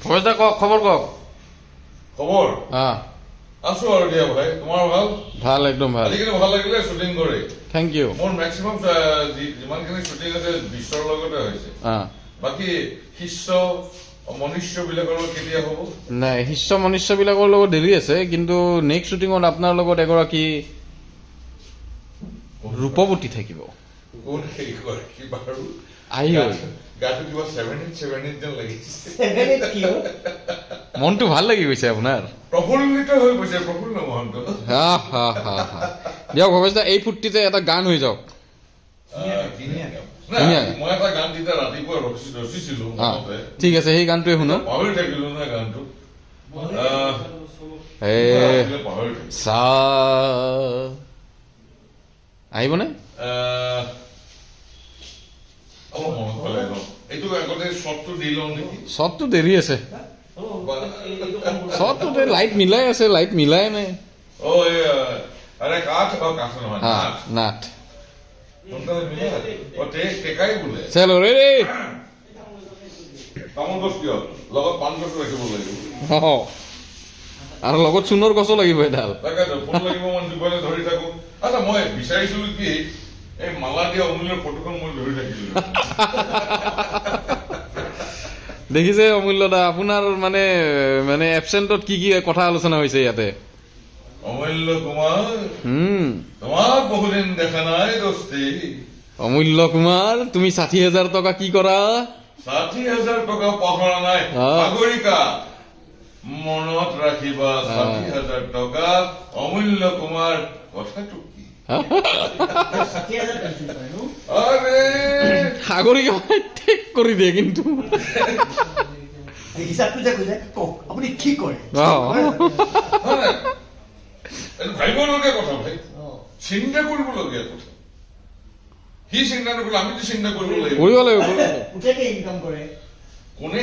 ভৱেশদা কওক খবৰ কওক খবৰ আছো আৰু দিয়া ভাই তোমাৰ ভাল ভাল একদম ভাল আজিকালি ভাল লাগিলে শ্বুটিং কৰি থেংক ইউ মোৰ মেক্সিমাম যিমানখিনি শ্বুটিং আছে বিশ্বৰ লগতে হৈছে বাকী শিষ্য মনুষ্য বিলাকৰ কেতিয়া হ'ব নাই শিষ্য মনুষ্য বিলাকৰ লগত দেৰি আছে কিন্তু নেক্সট শ্বুটিঙত আপোনাৰ লগত এগৰাকী ৰূপৱতী থাকিব কোন সেই কৰে কিবা আৰু আহি হ'ল গাটো কিবা 7 যেন লাগিছে মনটো ভাল লাগি গৈছে আপোনাৰ প্ৰফুল্লিত হৈ গৈছে প্ৰফুল্ল মহন্ত দিয়ক ভৱেশদা এই ফূৰ্তিতে এটা গান হৈ যাওক মই এটা গান তেতিয়া ৰাতিপুৱা ৰচিছিলো ঠিক আছে সেই গানটোৱে শুনো পাহৰি থাকিলো নহয় গানটো চা আহিবনে এইটো আগতে শ্বটটো দি লওঁ নেকি শ্বটটো দেৰি আছে শ্বটটো লাইট মিলাই আছে লাইট মিলাই নাই নাট চলো ৰেডি তামোল গছ কিয় লগত পাণ গছো ৰাখিব লাগিব আৰু লগত চূণৰ গছো লাগিব এডাল তাকেতো ফোন লাগিব মই দুপৰীয়া ধৰি থাকো আচ্ছা মই বিচাৰিছিলো কি এই মালা দিয়া অমূল্যৰ ফটোখন মই ধৰি থাকিলো দেখিছে অমূল্য দা আপোনাৰ মানে মানে এবচেণ্টত কি কি কথা আলোচনা হৈছে ইয়াতে অমূল্য কুমাৰ তোমাক বহুদিন দেখা নাই দোস্তি অমূল্য কুমাৰ তুমি ৬০,০০০ টকা কি কৰা ৬০,০০০ টকা পাহৰা নাই সাগৰিকা মনত ৰাখিবা ৬০,০০০ টকা অমূল্য কুমাৰ কথাটো কি সাগৰিকা ঠিক কৰি দিয়ে কিন্তু আপুনি কি কৰে ভাবিবলগীয়া কথা ভাই চিন্তা কৰিবলগীয়া কথা সি চিন্তা নকৰিলে আমিতো চিন্তা কৰিব লাগিব ইনকাম কৰে কোনে